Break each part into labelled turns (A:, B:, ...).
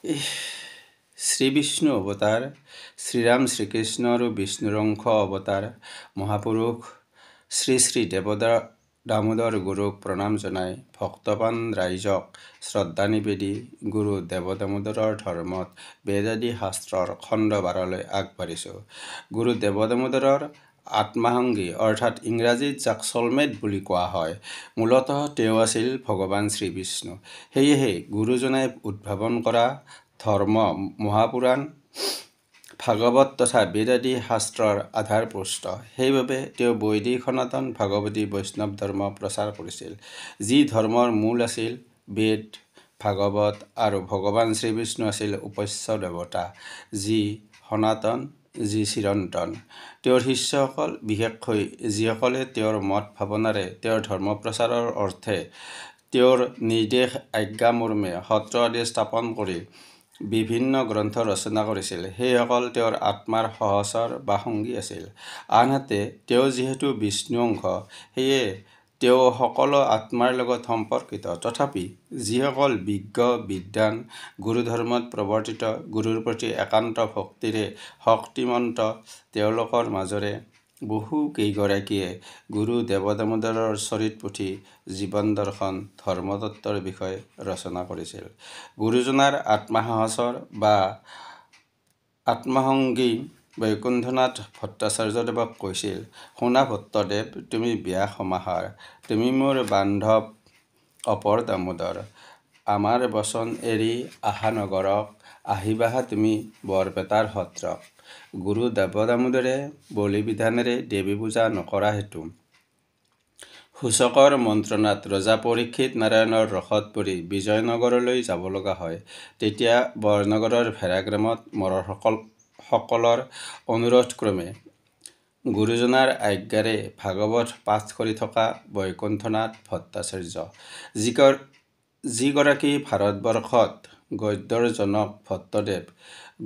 A: শ্ৰী বিষ্ণু অৱতাৰ, শ্ৰীৰাম শ্ৰীকৃষ্ণ আৰু বিষ্ণুৰ অংশ অৱতাৰ মহাপুৰুষ শ্ৰী শ্ৰী দামোদৰ গুৰুক প্ৰণাম জনাই ভক্তবান ৰাইজক শ্ৰদ্ধা নিবেদি গুৰু দামোদৰৰ ধৰ্মত বেদাদি শাস্ত্ৰৰ খণ্ড 12লৈ আগবাঢ়িছোঁ। গুৰু দামোদৰৰ আত্মাসংগী অৰ্থাৎ ইংৰাজীত যাক চলমেট বুলি কোৱা হয়, মূলতঃ তেওঁ আছিল ভগৱান শ্ৰীবিষ্ণু। সেয়েহে গুৰুজনাই উদ্ভাৱন কৰা ধৰ্ম মহাপুৰাণ, ভাগৱত তথা বেদাদি শাস্ত্ৰৰ আধাৰপুষ্ট। সেইবাবে তেওঁ বৈদিক সনাতন ভাগৱতী বৈষ্ণৱ ধৰ্ম প্ৰচাৰ কৰিছিল। যি ধৰ্মৰ মূল আছিল বেদ, ভাগৱত আৰু ভগৱান শ্ৰীবিষ্ণু আছিল উপাস্য দেৱতা, যি সনাতন, যি চিৰন্তন। তেওঁৰ শিষ্যসকল, বিশেষকৈ যিসকলে তেওঁৰ মত ভাৱনাৰে তেওঁৰ ধৰ্ম প্ৰচাৰৰ অৰ্থে তেওঁৰ নিৰ্দেশ আজ্ঞা মৰ্মে সত্ৰ আদি স্থাপন কৰি বিভিন্ন গ্ৰন্থ ৰচনা কৰিছিল, সেইসকল তেওঁৰ আত্মাৰ সহচৰ বা সংগী আছিল। আনহাতে তেওঁ যিহেতু বিষ্ণু অংশ, সেয়ে তেওঁ সকলো আত্মাৰ লগত সম্পৰ্কিত। তথাপি যিসকল বিজ্ঞ বিদ্বান, গুৰু ধৰ্মত প্ৰৱৰ্তিত, গুৰুৰ প্ৰতি একান্ত ভক্তিৰে শক্তিমন্ত, তেওঁলোকৰ মাজৰে বহু কেইগৰাকীয়ে গুৰু দামোদৰৰ চৰিত পুথি, জীৱন দৰ্শন, ধৰ্মতত্বৰ বিষয়ে ৰচনা কৰিছিল। গুৰুজনাৰ আত্মাসহচৰ বা আত্মাসংগী বৈকুণ্ঠনাথ ভট্টাচাৰ্যদেৱক কৈছিল, শুনা ভট্টদেৱ, তুমি ব্যাস সমাহাৰ, তুমি মোৰ বান্ধৱ অপৰ দামোদৰ। আমাৰ বচন এৰি আহা নগৰক, আহিবাহা তুমি বৰপেটাৰ সত্ৰক। গুৰু দামোদৰে বলি বিধানেৰে দেৱী পূজা নকৰা হেতু সূচকৰ মন্ত্ৰণাত ৰজা পৰীক্ষিত নাৰায়ণৰ ৰসত পৰি বিজয়নগৰলৈ যাব লগা হয়। তেতিয়া বৰনগৰৰ ভেৰাগ্ৰামত মৰাৰসকলৰ অনুৰোধক্ৰমে গুৰুজনাৰ আজ্ঞাৰে ভাগৱত পাঠ কৰি থকা বৈকুণ্ঠনাথ ভট্টাচাৰ্য, যিগৰাকী ভাৰতবৰ্ষত গদ্যৰ জনক ভট্টদেৱ,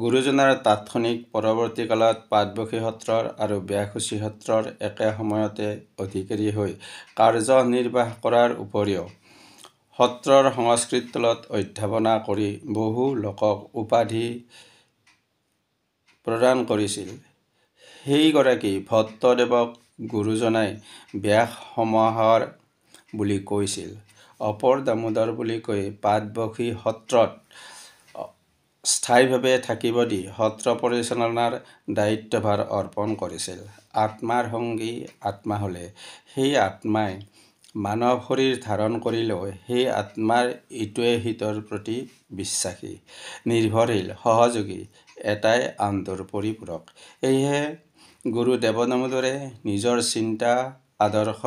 A: গুৰুজনাৰ তাৎক্ষণিক পৰৱৰ্তী কালত পাটবসী সত্ৰৰ আৰু ব্যাসুচি সত্ৰৰ একে সময়তে অধিকাৰী হৈ কাৰ্যনিৰ্বাহ কৰাৰ উপৰিও সত্ৰৰ সংস্কৃত তলত অধ্যাপনা কৰি বহু লোকক উপাধি প্ৰদান কৰিছিল। সেইগৰাকী ভট্টদেৱক গুৰুজনাই ব্যাস সমাহাৰ বুলি কৈছিল। অপৰ দামোদৰ বুলি কৈ পাটবসী সত্ৰত স্থায়ীভাৱে থাকিব দি সত্ৰ পৰিচালনাৰ দায়িত্বভাৰ অৰ্পণ কৰিছিল। আত্মাৰ সংগী আত্মা হ'লে সেই আত্মাই মানৱ শৰীৰ ধাৰণ কৰিলেও সেই আত্মাৰ ইটোৱে সিটোৰ প্ৰতি বিশ্বাসী, নিৰ্ভৰশীল, সহযোগী, এটাই আনটোৰ পৰিপূৰক। সেয়েহে গুৰু দামোদৰে নিজৰ চিন্তা, আদৰ্শ,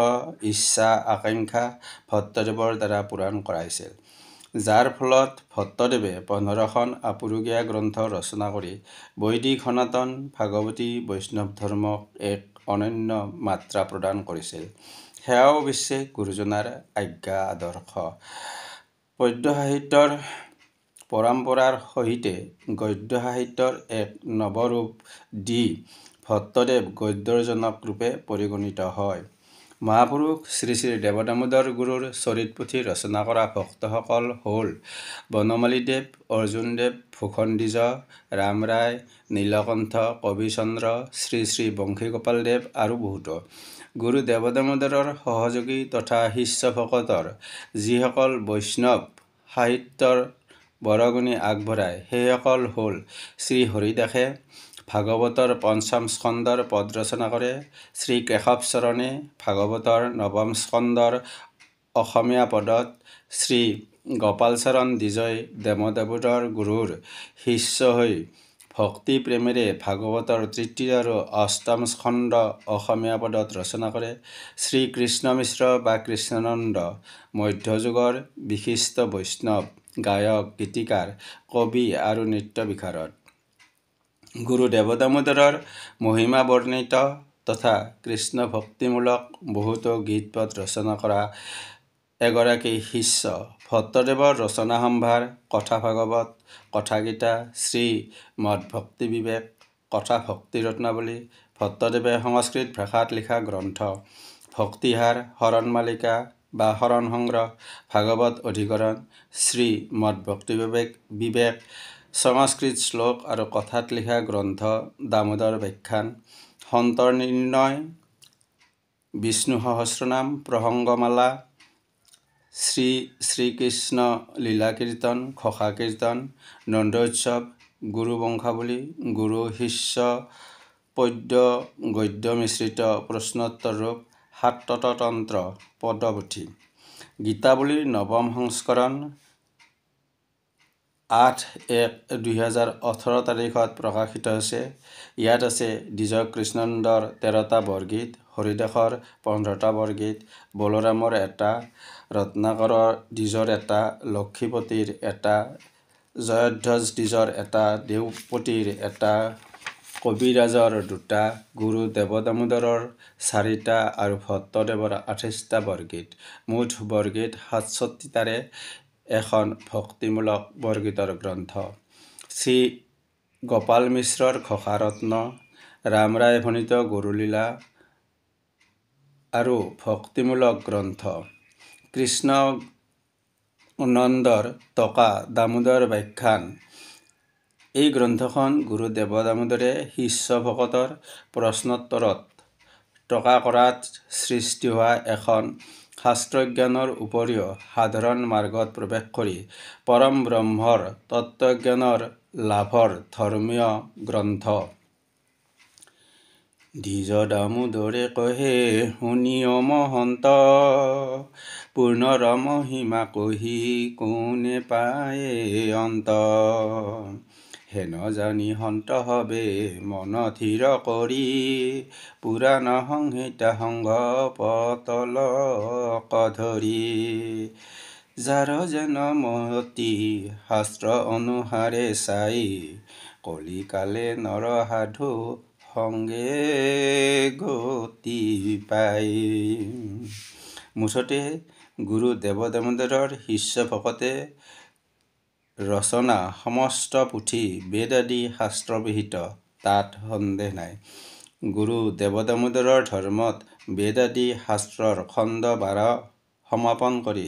A: ইচ্ছা, আকাংক্ষা ভট্টদেৱৰ দ্বাৰা পূৰণ কৰাইছিল, যাৰ ফলত ভট্টদেৱে 15খন আপুৰুগীয়া গ্ৰন্থ ৰচনা কৰি বৈদিক সনাতন ভাগৱতী বৈষ্ণৱ ধৰ্মক এক অনন্য মাত্ৰা প্ৰদান কৰিছিল। সেয়াও অৱশ্যে গুৰুজনাৰ আজ্ঞা আদৰ্শ। পদ্য সাহিত্যৰ পৰম্পৰাৰ সহিতে গদ্য সাহিত্যৰ এক নৱৰূপ দি ভট্টদেৱ গদ্যৰ জনক ৰূপে পৰিগণিত হয়। মহাপুৰুষ শ্ৰী শ্ৰী দামোদৰ গুৰুৰ চৰিত পুথি ৰচনা কৰা ভক্তসকল হ'ল বনমালীদেৱ, অৰ্জুনদেৱ, ভূষণ দ্বিজ, ৰাম ৰায়, নীলকণ্ঠ, কবিচন্দ্ৰ, শ্ৰী শ্ৰী বংশীগোপালদেৱ আৰু বহুতো। গুৰু দামোদৰৰ সহযোগী তথা শিষ্য ভকতৰ যিসকল বৈষ্ণৱ সাহিত্যৰ বৰঙণি আগবঢ়ায়, সেইসকল হ'ল শ্ৰী হৰিদাসে ভাগৱতৰ ৫ম স্কন্ধৰ পদ ৰচনা কৰে, শ্ৰী কেশৱচৰণে ভাগৱতৰ ৯ম স্কন্ধৰ অসমীয়া পদত, শ্ৰী গোপালচৰণ দ্বিজই দামোদৰ গুৰুৰ শিষ্য হৈ ভক্তি প্ৰেমেৰে ভাগৱতৰ ৩য় আৰু ৮ম স্কন্ধ অসমীয়া পদত ৰচনা কৰে, শ্ৰী কৃষ্ণ মিশ্ৰ বা কৃষ্ণানন্দ মধ্যযুগৰ বিশিষ্ট বৈষ্ণৱ গায়ক, গীতিকাৰ, কবি আৰু নৃত্য বিশাৰদ। গুৰু দামোদৰৰ মহিমা বৰ্ণিত তথা কৃষ্ণ ভক্তিমূলক বহুতো গীত পদ ৰচনা কৰা এগৰাকী শিষ্য। ভট্টদেৱৰ ৰচনা সম্ভাৰ, কথা ভাগৱত, কথা গীতা, শ্ৰী মদভক্তি বিবেক, কথা ভক্তি ৰত্নাৱলী, ভট্টদেৱে সংস্কৃত ভাষাত লিখা গ্ৰন্থ ভক্তিহাৰ, শৰণ মালিকা বা শৰণ সংগ্ৰহ, ভাগৱত অধিকৰণ, শ্ৰী মদভক্তি বিবেক, সংস্কৃত শ্লোক আৰু কথাত লিখা গ্ৰন্থ দামোদৰ ব্যাখ্যান, সন্তৰ নিৰ্ণয়, বিষ্ণু সহস্ৰনাম, প্ৰসংগমালা, শ্ৰীকৃষ্ণ লীলা কীৰ্তন, ঘোষা কীৰ্তন, নন্দোৎসৱ, গুৰু বংশাৱলী, গুৰু শিষ্য পদ্য গদ্য মিশ্ৰিত প্ৰশ্নোত্তৰ ৰূপ, সাততন্ত্ৰ পদপুথি। গীতাৱলীৰ নৱম সংস্কৰণ 8/1/2018 তাৰিখত প্ৰকাশিত হৈছে। ইয়াত আছে দ্বিজ কৃষ্ণনন্দৰ 13টা বৰগীত, হৰিদাসৰ 15টা বৰগীত, বলৰামৰ এটা, ৰত্নাকৰৰ দ্বিজৰ এটা, লক্ষীপতিৰ এটা, জয়ধ্বজ দ্বিজৰ এটা, দেওপতিৰ এটা, কবিৰাজৰ 2টা, গুৰু দেৱদামোদৰৰ 4টা আৰু ভট্টদেৱৰ 28টা বৰগীত। মুঠ বৰগীত 67টাৰে এখন ভক্তিমূলক বৰগীতৰ গ্ৰন্থ। শ্ৰী গোপাল মিশ্ৰৰ ঘোষাৰত্ন, ৰামৰায় ভণিত গুৰুলীলা আৰু ভক্তিমূলক গ্ৰন্থ। কৃষ্ণ নন্দৰ টকা দামোদৰ ব্যাখ্যান। এই গ্ৰন্থখন গুৰু দেৱদামোদৰে শিষ্য ভকতৰ প্ৰশ্নোত্তৰত টকা কৰাত সৃষ্টি হোৱা এখন শাস্ত্ৰজ্ঞানৰ উপৰিও সাধাৰণ মাৰ্গত প্ৰৱেশ কৰি পৰম ব্ৰহ্মৰ তত্ত্বজ্ঞানৰ লাভৰ ধৰ্মীয় গ্ৰন্থ। দ্বিজ দামোদৰে কহে শুনিয় মহন্ত, পূৰ্ণৰ মহিমা কহি কোনে পায়ে অন্ত। হেন জানি সন্ত হবে মন থিৰ কৰি, পুৰাণ সংহিতা সংঘ পতলক ধৰি। যাৰ যেন মতি শাস্ত্ৰ অনুসাৰে চাই, কলিকালে নৰ সাধু সংগে গতি পাই। মুঠতে গুৰু দেৱদামোদৰৰ শিষ্য ভকতে ৰচনা সমস্ত পুথি বেদ আদি শাস্ত্ৰবিহিত, তাত সন্দেহ নাই। গুৰু দেৱদামোদৰৰ ধৰ্মত বেদ আদি শাস্ত্ৰৰ খণ্ড 12 সমাপন কৰি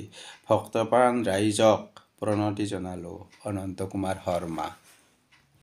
A: ভক্তপ্ৰাণ ৰাইজক প্ৰণতি জনালোঁ। অনন্ত কুমাৰ শৰ্মা।